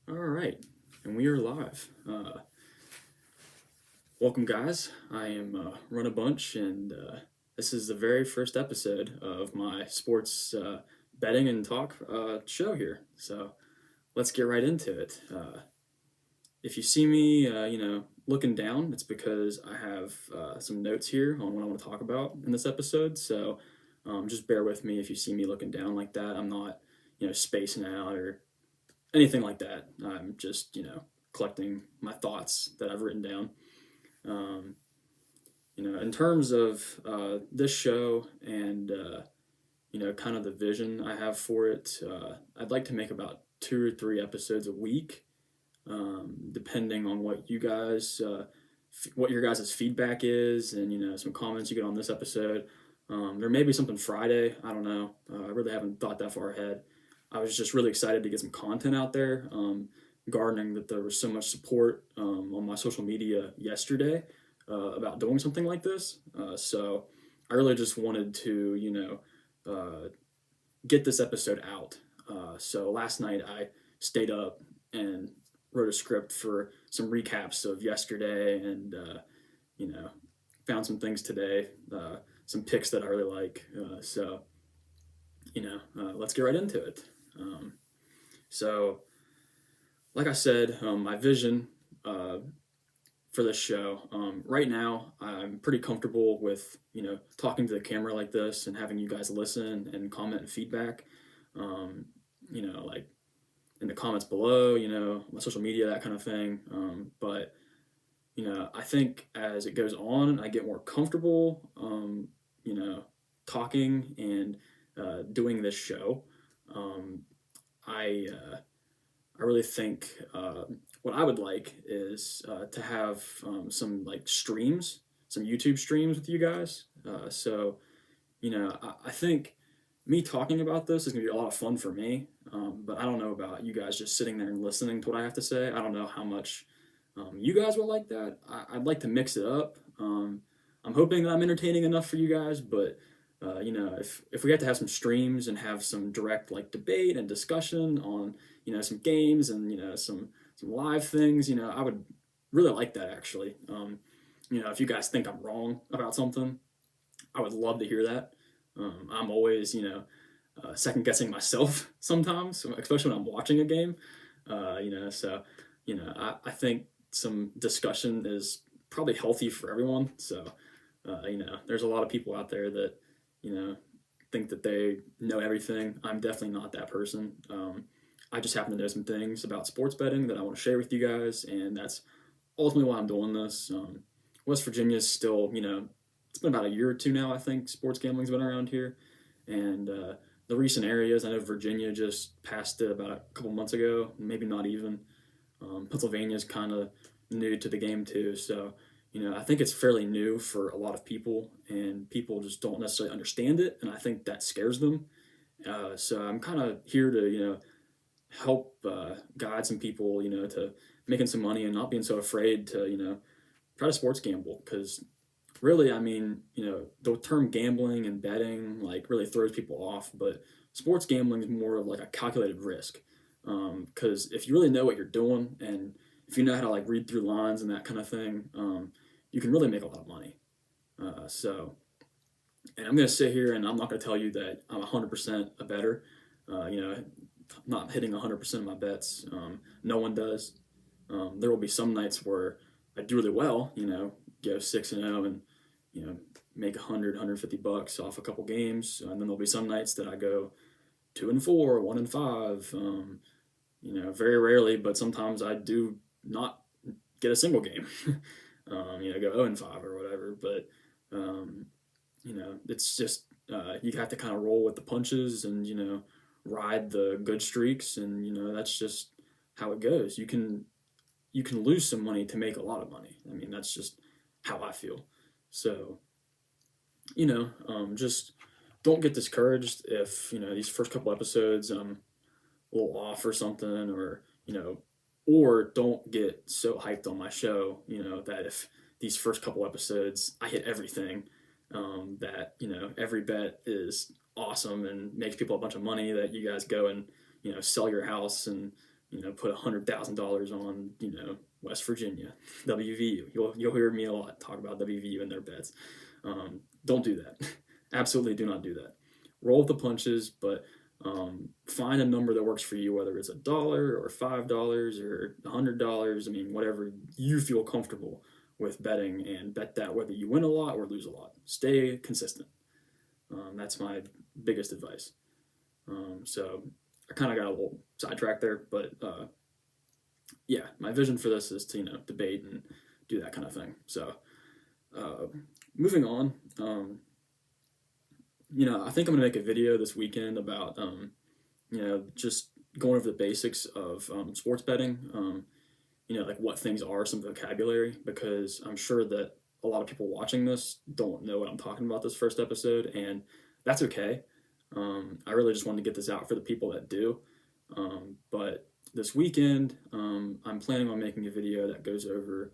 All right, and we are live. Welcome, guys. I am Run a Bunch, and this is the very first episode of my sports betting and talk show here. So let's get right into it. If you see me, looking down, it's because I have some notes here on what I want to talk about in this episode. So just bear with me if you see me looking down like that. I'm not, spacing out or anything like that. I'm just, collecting my thoughts that I've written down. Um, in terms of this show and, kind of the vision I have for it, I'd like to make about 2 or 3 episodes a week, depending on what your guys' feedback is, and some comments you get on this episode. There may be something Friday. I don't know. I really haven't thought that far ahead. I was just really excited to get some content out there. Gardening that there was so much support on my social media yesterday about doing something like this. So I really just wanted to, get this episode out. So last night I stayed up and wrote a script for some recaps of yesterday, and you know, found some things today, some picks that I really like. Let's get right into it. Um, so, like I said, my vision uh, for this show. Right now, I'm pretty comfortable with talking to the camera like this and having you guys listen and comment and feedback. Like in the comments below, my social media, that kind of thing. But I think as it goes on, I get more comfortable, you know, talking and doing this show. Um, I I really think what I would like is to have some like streams, some YouTube streams with you guys. I think me talking about this is going to be a lot of fun for me. But I don't know about you guys just sitting there and listening to what I have to say. I don't know how much you guys will like that. I'd like to mix it up. I'm hoping that I'm entertaining enough for you guys, but if we have to have some streams and have some direct like debate and discussion on some games and some live things, I would really like that actually. If you guys think I'm wrong about something, I would love to hear that. I'm always second guessing myself sometimes, especially when I'm watching a game. I think some discussion is probably healthy for everyone. So, there's a lot of people out there that, you know, think that they know everything. I'm definitely not that person. I just happen to know some things about sports betting that I want to share with you guys, and that's ultimately why I'm doing this. West Virginia is still, it's been about a year or two now, I think, sports gambling's been around here. And the recent areas, I know Virginia just passed it about a couple months ago, maybe not even. Pennsylvania's kind of new to the game too. So, I think it's fairly new for a lot of people, and people just don't necessarily understand it. And I think that scares them. So I'm kind of here to, help guide some people, to making some money and not being so afraid to, try to sports gamble. Because really, I mean, the term gambling and betting like really throws people off, but sports gambling is more of like a calculated risk. Because if you really know what you're doing and if you know how to like read through lines and that kind of thing, you can really make a lot of money. So, and I'm going to sit here and I'm not going to tell you that I'm 100% a better. Not hitting 100% of my bets. No one does. There will be some nights where I do really well, go 6-0 and, make 150 bucks off a couple games. And then there'll be some nights that I go 2-4, 1-5. Very rarely, but sometimes I do not get a single game. Go 0-5 or whatever. But it's just you have to kind of roll with the punches and ride the good streaks, and that's just how it goes. You can lose some money to make a lot of money. I mean, that's just how I feel. So just don't get discouraged if these first couple episodes a little off or something, or don't get so hyped on my show, that if these first couple episodes I hit everything, that every bet is awesome and makes people a bunch of money, that you guys go and sell your house and put $100,000 on, West Virginia, WVU. You'll hear me a lot talk about WVU and their bets. Don't do that. Absolutely do not do that. Roll with the punches, but find a number that works for you, whether it's $1 or $5 or $100. I mean, whatever you feel comfortable with betting, and bet that whether you win a lot or lose a lot. Stay consistent. That's my biggest advice. So I kind of got a little sidetracked there, but yeah, my vision for this is to debate and do that kind of thing. So moving on, I think I'm gonna make a video this weekend about just going over the basics of sports betting. Like what things are, some vocabulary, because I'm sure that a lot of people watching this don't know what I'm talking about this first episode, and that's okay. I really just wanted to get this out for the people that do. But this weekend, I'm planning on making a video that goes over,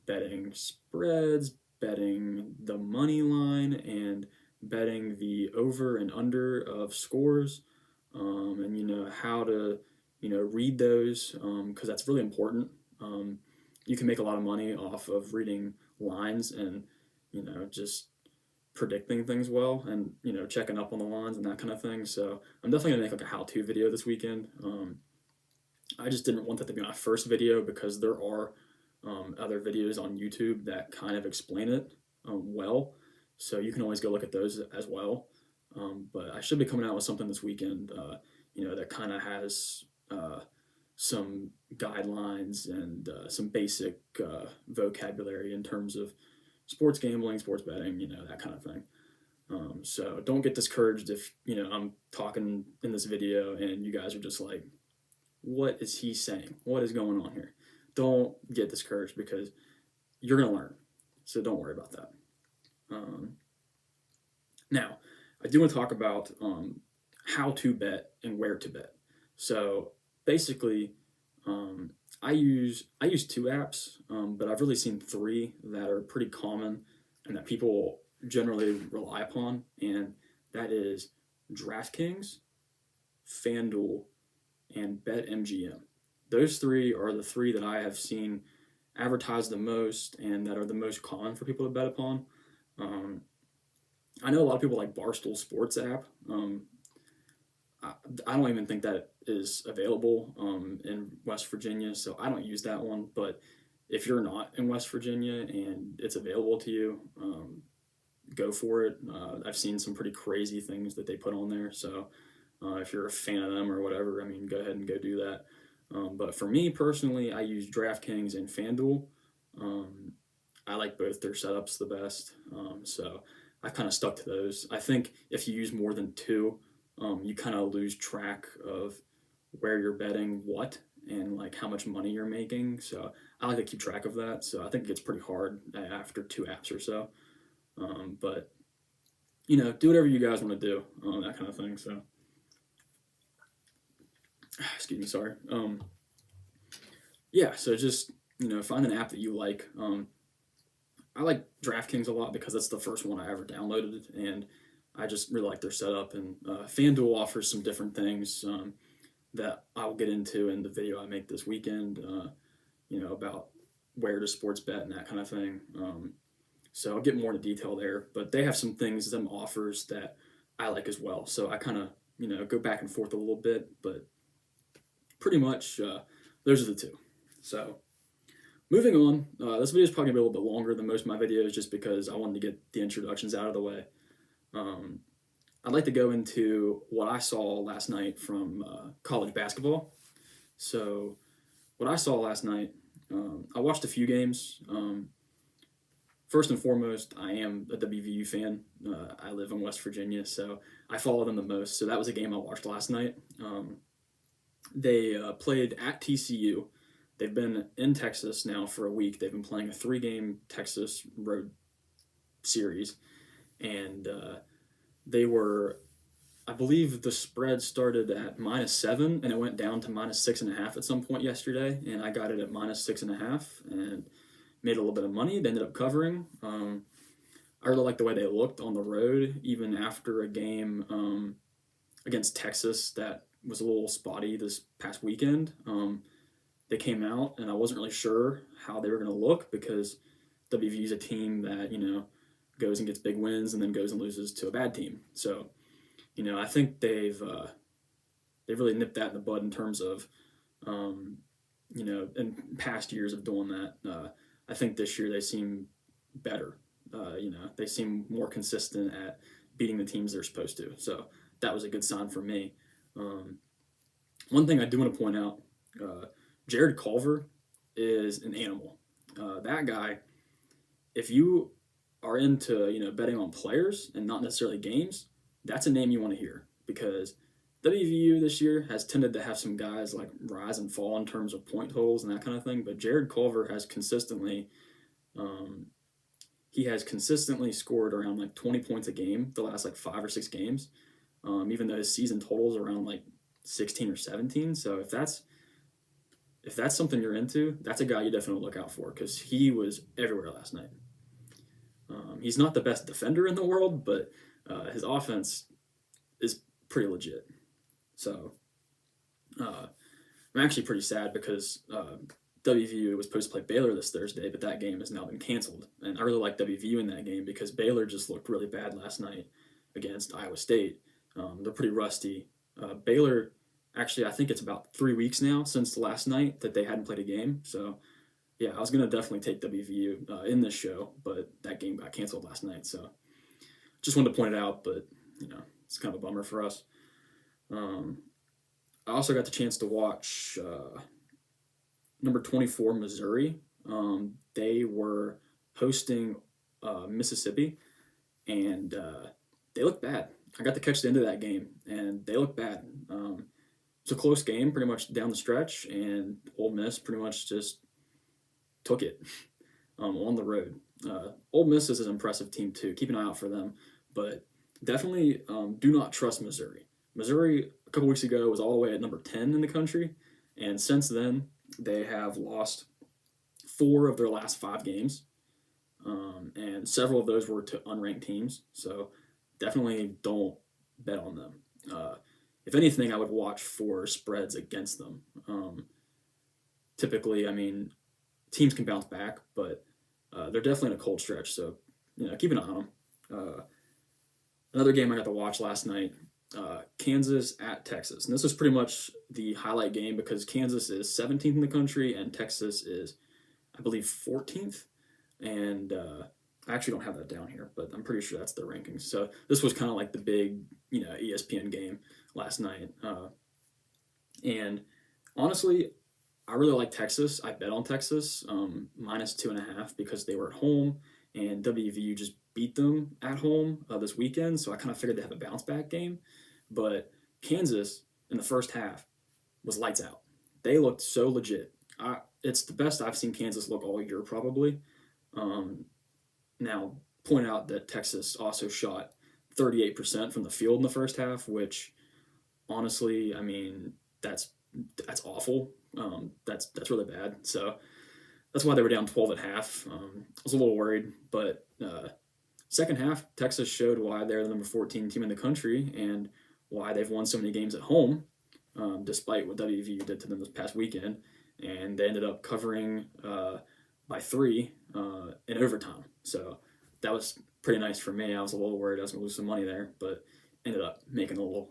betting spreads, betting the money line, and betting the over and under of scores, and how to read those, because that's really important. You can make a lot of money off of reading lines and just predicting things well, and checking up on the lines and that kind of thing. So I'm definitely gonna make like a how-to video this weekend. I just didn't want that to be my first video, because there are other videos on YouTube that kind of explain it well, so you can always go look at those as well. But I should be coming out with something this weekend, that kind of has some guidelines and some basic vocabulary in terms of sports gambling, sports betting, that kind of thing. So don't get discouraged if I'm talking in this video and you guys are just like, what is he saying? What is going on here? Don't get discouraged, because you're gonna learn. So don't worry about that. Now, I do want to talk about how to bet and where to bet. So basically, I use 2 apps, but I've really seen 3 that are pretty common and that people generally rely upon, and that is DraftKings, FanDuel, and BetMGM. Those 3 are the 3 that I have seen advertised the most and that are the most common for people to bet upon. I know a lot of people like Barstool Sports app. I don't even think that is available in West Virginia, so I don't use that one. But if you're not in West Virginia and it's available to you, go for it. I've seen some pretty crazy things that they put on there, so if you're a fan of them or whatever, I mean, go ahead and go do that. But for me personally, I use DraftKings and FanDuel. I like both their setups the best, so I've kind of stuck to those. I think if you use more than 2, you kind of lose track of where you're betting what and like how much money you're making. So I like to keep track of that. So I think it gets pretty hard after 2 apps or so. But do whatever you guys want to do, that kind of thing. So excuse me, sorry. Yeah, so just find an app that you like. I like DraftKings a lot because that's the first one I ever downloaded, and I just really like their setup. And FanDuel offers some different things that I'll get into in the video I make this weekend, about where to sports bet and that kind of thing. So I'll get more into detail there, but they have some things, some offers that I like as well. So I kind of, go back and forth a little bit, but pretty much those are the 2. So moving on, this video is probably going to be a little bit longer than most of my videos just because I wanted to get the introductions out of the way. I'd like to go into what I saw last night from college basketball. So what I saw last night, I watched a few games. First and foremost, I am a WVU fan. I live in West Virginia, so I follow them the most. So that was a game I watched last night. They played at TCU. They've been in Texas now for a week. They've been playing a 3-game Texas road series. And they were, I believe the spread started at -7, and it went down to -6.5 at some point yesterday. And I got it at -6.5 and made a little bit of money. They ended up covering. I really like the way they looked on the road, even after a game against Texas that was a little spotty this past weekend. They came out, and I wasn't really sure how they were going to look because WVU is a team that goes and gets big wins and then goes and loses to a bad team. So I think they've really nipped that in the bud in terms of in past years of doing that. I think this year they seem better. They seem more consistent at beating the teams they're supposed to. So that was a good sign for me. One thing I do want to point out, Jared Culver is an animal. That guy, if you are into betting on players and not necessarily games, that's a name you want to hear because WVU this year has tended to have some guys like rise and fall in terms of point totals and that kind of thing. But Jared Culver has consistently scored around like 20 points a game the last like 5 or 6 games, even though his season totals around like 16 or 17. So if that's something you're into, that's a guy you definitely look out for because he was everywhere last night. He's not the best defender in the world, but his offense is pretty legit. So I'm actually pretty sad because WVU was supposed to play Baylor this Thursday, but that game has now been canceled. And I really like WVU in that game because Baylor just looked really bad last night against Iowa State. They're pretty rusty. Baylor, actually, I think it's about 3 weeks now since last night that they hadn't played a game. So, yeah, I was going to definitely take WVU in this show, but that game got canceled last night. So, just wanted to point it out, but, it's kind of a bummer for us. I also got the chance to watch number 24, Missouri. They were hosting Mississippi, and they looked bad. I got to catch the end of that game, and they looked bad. It's a close game pretty much down the stretch, and Ole Miss pretty much just took it on the road. Ole Miss is an impressive team, too. Keep an eye out for them, but definitely do not trust Missouri. Missouri, a couple weeks ago, was all the way at number 10 in the country, and since then, they have lost 4 of their last 5 games, and several of those were to unranked teams, so definitely don't bet on them. If anything, I would watch for spreads against them. Typically, teams can bounce back, but they're definitely in a cold stretch, so keep an eye on them. Another game I got to watch last night, Kansas at Texas. And this is pretty much the highlight game because Kansas is 17th in the country and Texas is, I believe, 14th. And I actually don't have that down here, but I'm pretty sure that's the rankings. So this was kind of like the big, ESPN game last night. And honestly, I really like Texas. I bet on Texas minus 2.5 because they were at home and WVU just beat them at home this weekend. So I kind of figured they'd have a bounce back game. But Kansas in the first half was lights out. They looked so legit. It's the best I've seen Kansas look all year probably. Now, point out that Texas also shot 38% from the field in the first half, which honestly, that's awful. That's really bad. So that's why they were down 12 at half. I was a little worried, but second half, Texas showed why they're the number 14 team in the country and why they've won so many games at home, despite what WVU did to them this past weekend. And they ended up covering by 3 in overtime. So that was pretty nice for me. I was a little worried I was going to lose some money there, but ended up making a little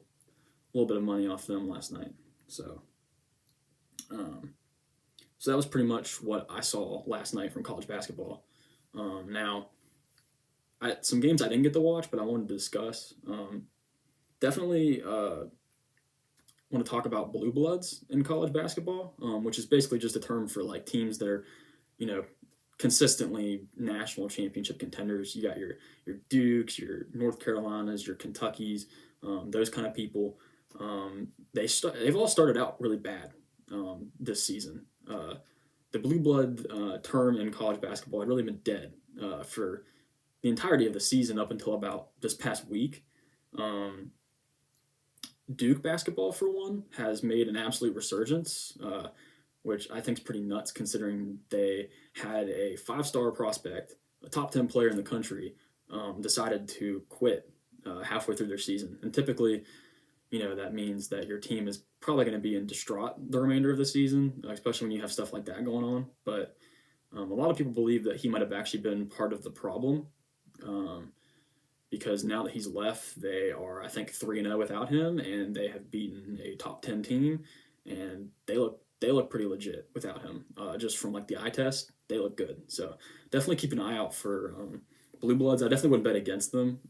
bit of money off them last night. So that was pretty much what I saw last night from college basketball. Now, some games I didn't get to watch, but I wanted to discuss. Definitely want to talk about blue bloods in college basketball, which is basically just a term for like teams that are, consistently national championship contenders. You got your Dukes, your North Carolinas, your Kentuckys, those kind of people. They've all started out really bad this season. The blue blood term in college basketball had really been dead for the entirety of the season up until about this past week. Duke basketball, for one, has made an absolute resurgence, which I think is pretty nuts considering they had a 5-star prospect, a top 10 player in the country, decided to quit halfway through their season. And typically, that means that your team is probably going to be in distraught the remainder of the season, especially when you have stuff like that going on. But a lot of people believe that he might have actually been part of the problem, um, because now that he's left, they are, I think, 3-0 without him, and they have beaten a top 10 team, and they look pretty legit without him. Just from like the eye test, they look good. So definitely keep an eye out for Blue Bloods. I definitely wouldn't bet against them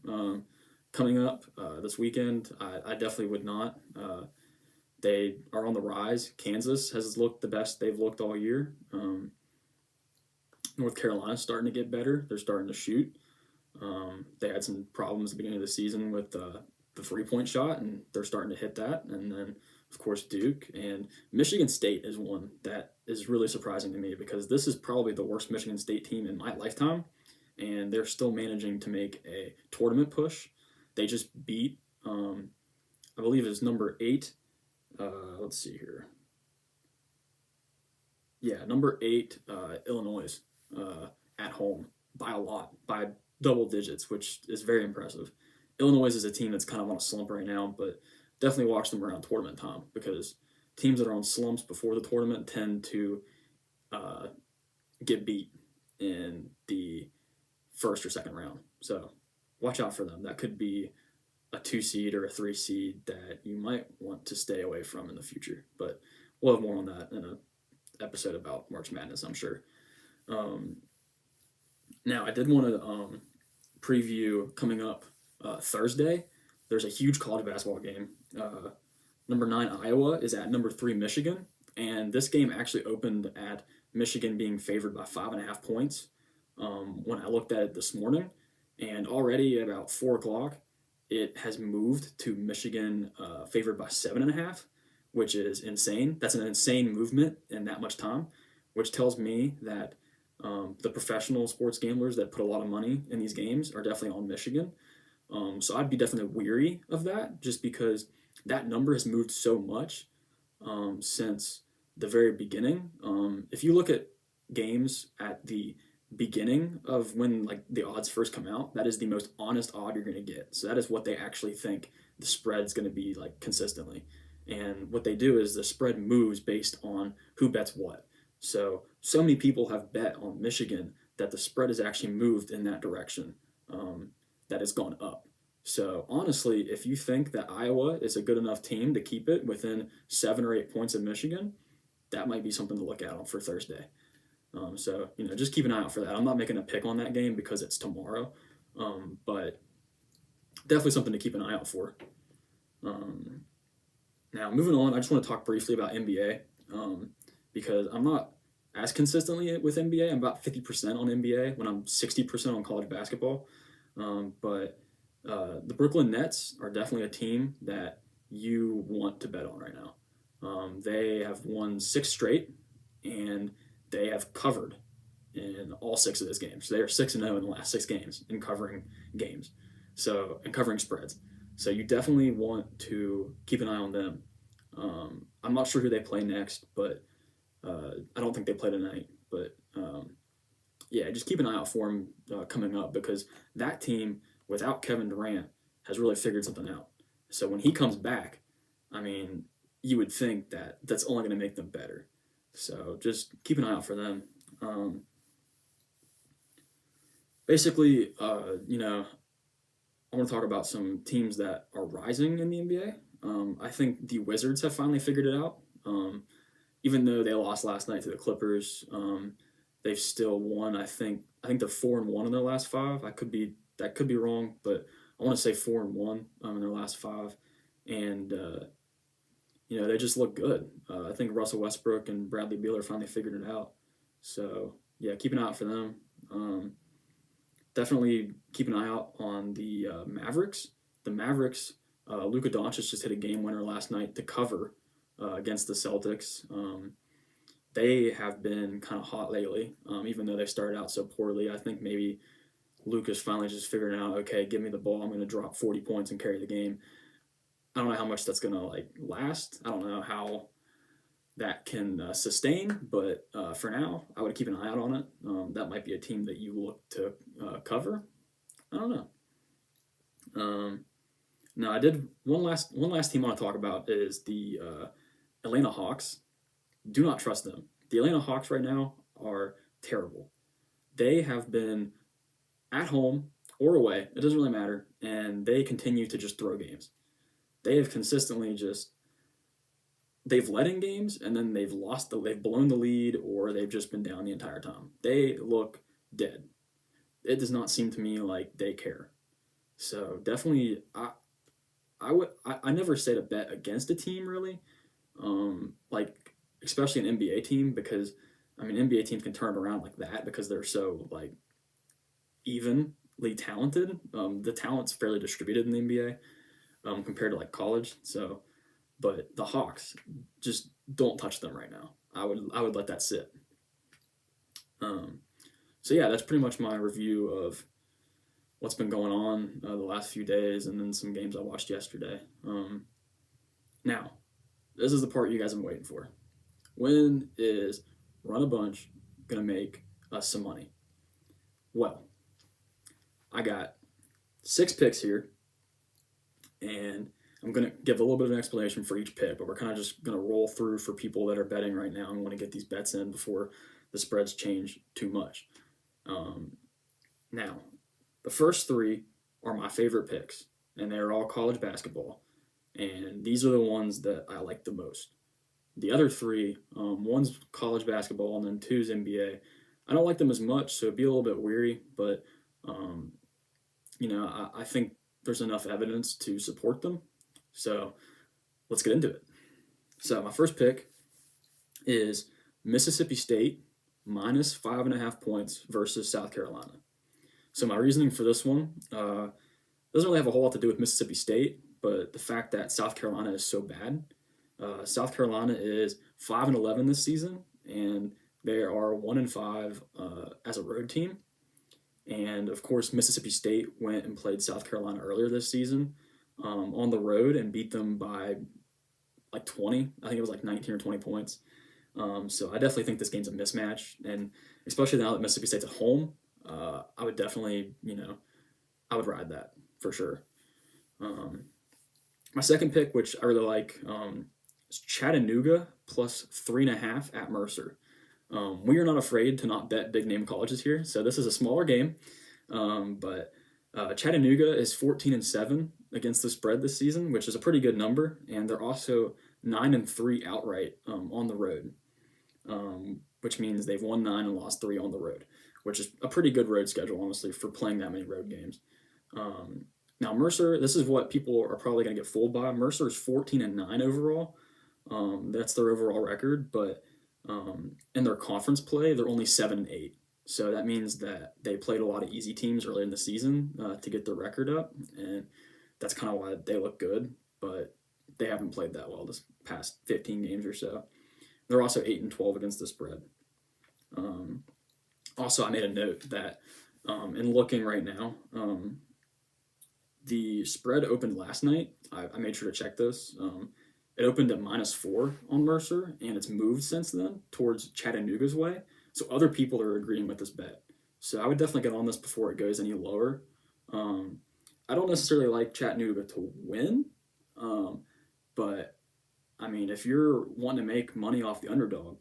coming up this weekend. I definitely would not. They are on the rise. Kansas has looked the best they've looked all year. North Carolina's starting to get better. They're starting to shoot. They had some problems at the beginning of the season with the 3-point shot, and they're starting to hit that. And then, of course, Duke and Michigan State is one that is really surprising to me because this is probably the worst Michigan State team in my lifetime, and they're still managing to make a tournament push. They just beat, I believe it's number 8. Let's see here. Yeah, number 8, Illinois, at home by a lot, by double digits, which is very impressive. Illinois is a team that's kind of on a slump right now, but definitely watch them around tournament time because teams that are on slumps before the tournament tend to uh, get beat in the first or second round. So watch out for them. That could be a 2 seed or a 3 seed that you might want to stay away from in the future. But we'll have more on that in an episode about March Madness, I'm sure. Um, Now, I did want to preview coming up Thursday. There's a huge college basketball game. Number 9 Iowa is at number 3 Michigan, and this game actually opened at Michigan being favored by 5.5 points. When I looked at it this morning, and already at about 4 o'clock, it has moved to Michigan favored by 7.5, which is insane. That's an insane movement in that much time, which tells me that the professional sports gamblers that put a lot of money in these games are definitely on Michigan. So I'd be definitely weary of that just because that number has moved so much since the very beginning. If you look at games at the beginning of when like the odds first come out, that is the most honest odd you're going to get. So that is what they actually think the spread's going to be like consistently. And what they do is the spread moves based on who bets what. So many people have bet on Michigan that the spread has actually moved in that direction, that it's gone up. So honestly, if you think that Iowa is a good enough team to keep it within 7 or 8 points of Michigan, that might be something to look out for Thursday. So just keep an eye out for that. I'm not making a pick on that game because it's tomorrow, but definitely something to keep an eye out for. Now moving on, I just want to talk briefly about NBA. Because I'm not as consistently with NBA. I'm about 50% on NBA when I'm 60% on college basketball. But the Brooklyn Nets are definitely a team that you want to bet on right now. They have won 6 straight, and they have covered in all 6 of those games. So they are 6-0 in the last 6 games in covering games, and covering spreads. So you definitely want to keep an eye on them. I'm not sure who they play next, but I don't think they play tonight, but yeah, just keep an eye out for them coming up because that team without Kevin Durant has really figured something out. So when he comes back, I mean, you would think that that's only going to make them better. So just keep an eye out for them. Basically, I want to talk about some teams that are rising in the NBA. I think the Wizards have finally figured it out. Even though they lost last night to the Clippers, they've still won. I think they're 4-1 in their last 5. That could be wrong, but I want to say 4-1 in their last 5, and they just look good. I think Russell Westbrook and Bradley Beal finally figured it out. So yeah, keep an eye out for them. Definitely keep an eye out on the Mavericks. The Mavericks, Luka Doncic just hit a game winner last night to cover against the Celtics. They have been kind of hot lately, even though they started out so poorly. I think maybe Luka's finally just figuring out, okay, give me the ball. I'm going to drop 40 points and carry the game. I don't know how much that's going to last. I don't know how that can sustain, but for now, I would keep an eye out on it. That might be a team that you look to cover. I don't know. Now, I did one last team I want to talk about is the Atlanta Hawks, do not trust them. The Atlanta Hawks right now are terrible. They have been at home or away, it doesn't really matter, and they continue to just throw games. They have consistently just they've led in games and then they've blown the lead or they've just been down the entire time. They look dead. It does not seem to me like they care. So definitely I never say to bet against a team really. Like especially an NBA team because I mean NBA teams can turn around like that because they're so like evenly talented. The talent's fairly distributed in the NBA compared to like college. So, but the Hawks just don't touch them right now. I would let that sit. Um, so yeah, that's pretty much my review of what's been going on the last few days, and then some games I watched yesterday. Now, this is the part you guys have been waiting for. When is Run a Bunch gonna make us some money? Well, I got 6 picks here, and I'm going to give a little bit of an explanation for each pick, but we're kind of just going to roll through for people that are betting right now and want to get these bets in before the spreads change too much. Now, the first 3 are my favorite picks, and they're all college basketball, and these are the ones that I like the most. The other 3, one's college basketball, and then 2's NBA. I don't like them as much, so it'd be a little bit weary, but um, I think there's enough evidence to support them. So let's get into it. So my first pick is Mississippi State minus 5.5 points versus South Carolina. So my reasoning for this one doesn't really have a whole lot to do with Mississippi State, but the fact that South Carolina is so bad. South Carolina is 5-11 this season, and they are 1-5 as a road team. And of course, Mississippi State went and played South Carolina earlier this season on the road and beat them by like 20. I think it was like 19 or 20 points. So I definitely think this game's a mismatch. And especially now that Mississippi State's at home, I would definitely, I would ride that for sure. My second pick, which I really like, is Chattanooga plus 3.5 at Mercer. We are not afraid to not bet big name colleges here, so this is a smaller game, but Chattanooga is 14-7 against the spread this season, which is a pretty good number, and they're also 9-3 outright on the road, which means they've won 9 and lost 3 on the road, which is a pretty good road schedule, honestly, for playing that many road games. Now Mercer, this is what people are probably going to get fooled by. Mercer is 14-9 overall. That's their overall record, but in their conference play, they're only 7-8. So that means that they played a lot of easy teams early in the season to get their record up, and that's kind of why they look good. But they haven't played that well this past 15 games or so. They're also 8-12 against the spread. Also, I made a note that in looking right now, the spread opened last night. I made sure to check this. It opened at -4 on Mercer, and it's moved since then towards Chattanooga's way. So other people are agreeing with this bet. So I would definitely get on this before it goes any lower. I don't necessarily like Chattanooga to win, but I mean, if you're wanting to make money off the underdog,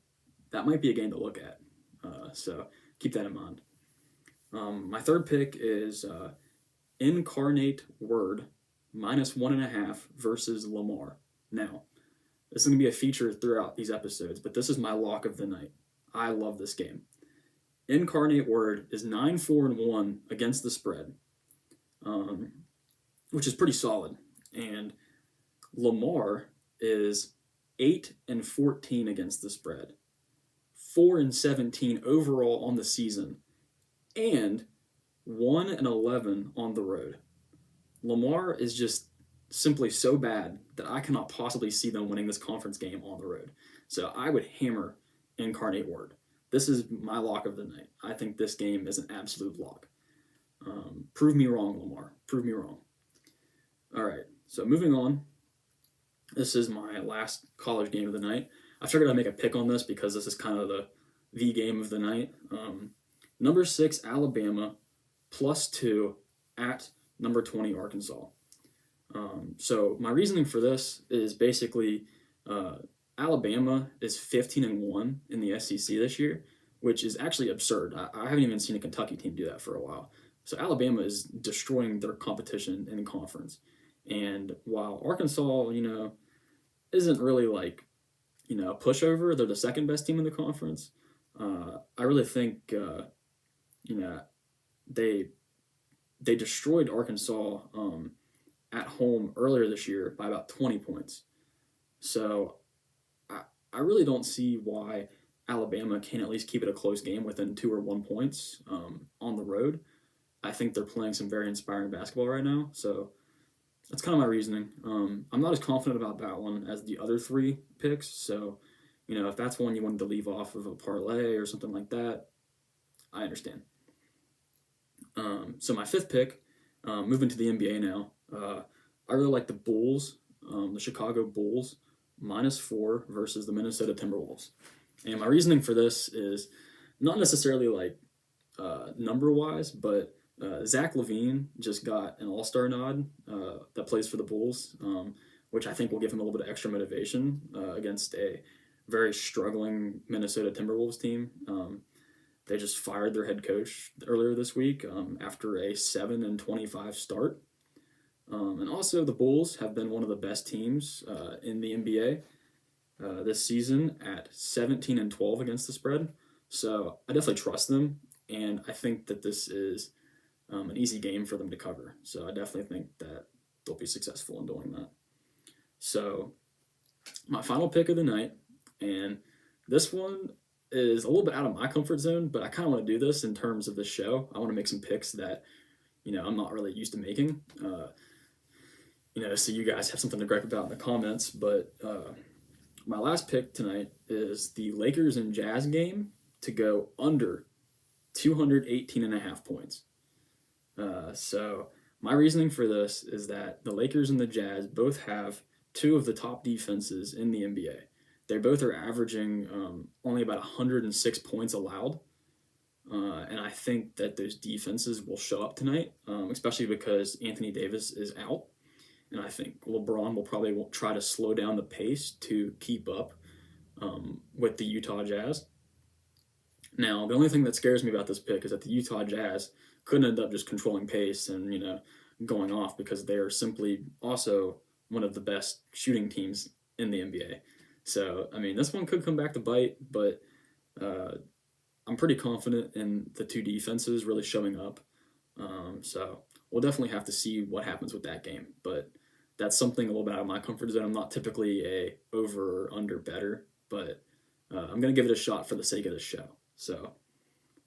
that might be a game to look at. So keep that in mind. My third pick is Incarnate Word -1.5 versus Lamar. Now, this is going to be a feature throughout these episodes, but this is my lock of the night. I love this game. Incarnate Word is 9-4-1 against the spread, which is pretty solid. And Lamar is 8-14 against the spread, 4-17 overall on the season, and 1-11 on the road. Lamar is just simply so bad that I cannot possibly see them winning this conference game on the road. So I would hammer Incarnate Word. This is my lock of the night. I think this game is an absolute lock. Prove me wrong, Lamar. Prove me wrong. All right, so moving on. This is my last college game of the night. I figured I'd make a pick on this because this is kind of the game of the night. Number 6, Alabama, +2 at number 20, Arkansas. So my reasoning for this is basically Alabama is 15-1 in the SEC this year, which is actually absurd. I haven't even seen a Kentucky team do that for a while. So Alabama is destroying their competition in the conference. And while Arkansas, isn't really like, a pushover, they're the second best team in the conference. I really think, you know, they they destroyed Arkansas at home earlier this year by about 20 points. So I, I really don't see why Alabama can't at least keep it a close game within 2 or 1 points on the road. I think they're playing some very inspiring basketball right now. So that's kind of my reasoning. I'm not as confident about that one as the other three picks. So, if that's one you wanted to leave off of a parlay or something like that, I understand. So my fifth pick, moving to the NBA now, I really like the Bulls, the Chicago Bulls, -4 versus the Minnesota Timberwolves. And my reasoning for this is not necessarily like number wise, but Zach LaVine just got an All-Star nod that plays for the Bulls, which I think will give him a little bit of extra motivation against a very struggling Minnesota Timberwolves team. They just fired their head coach earlier this week after a 7-25 start. And also, the Bulls have been one of the best teams in the NBA this season at 17-12 against the spread. So I definitely trust them, and I think that this is an easy game for them to cover. So I definitely think that they'll be successful in doing that. So my final pick of the night, and this one is a little bit out of my comfort zone, but I kind of want to do this in terms of the show. I want to make some picks that, I'm not really used to making. So you guys have something to gripe about in the comments. But my last pick tonight is the Lakers and Jazz game to go under 218.5 points. So my reasoning for this is that the Lakers and the Jazz both have two of the top defenses in the NBA. They both are averaging only about 106 points allowed. And I think that those defenses will show up tonight, especially because Anthony Davis is out. And I think LeBron will probably try to slow down the pace to keep up with the Utah Jazz. Now, the only thing that scares me about this pick is that the Utah Jazz could end up just controlling pace and, going off because they are simply also one of the best shooting teams in the NBA. So, this one could come back to bite, but I'm pretty confident in the two defenses really showing up. So we'll definitely have to see what happens with that game. But that's something a little bit out of my comfort zone. I'm not typically a over or under better, but I'm going to give it a shot for the sake of the show. So,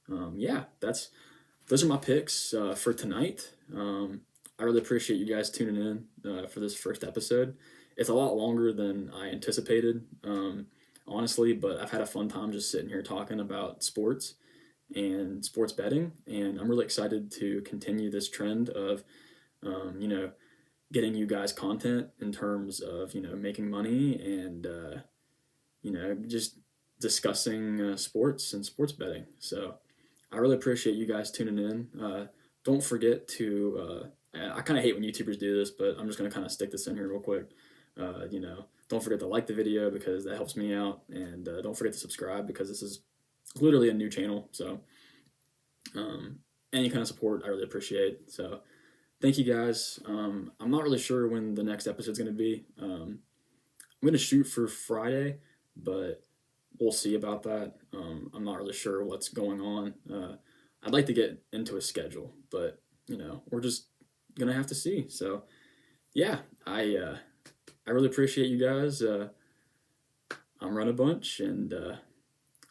those are my picks for tonight. I really appreciate you guys tuning in for this first episode. It's a lot longer than I anticipated, honestly, but I've had a fun time just sitting here talking about sports and sports betting, and I'm really excited to continue this trend of, getting you guys content in terms of, making money and, just discussing sports and sports betting. So I really appreciate you guys tuning in. Don't forget to, I kind of hate when YouTubers do this, but I'm just going to kind of stick this in here real quick. Don't forget to like the video because that helps me out, and don't forget to subscribe because this is literally a new channel. So any kind of support I really appreciate. So thank you guys. I'm not really sure when the next episode is going to be. I'm going to shoot for Friday, but we'll see about that. I'm not really sure what's going on. I'd like to get into a schedule, but we're just gonna have to see. So yeah, I really appreciate you guys. I'm Run a Bunch, and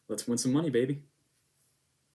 let's win some money, baby.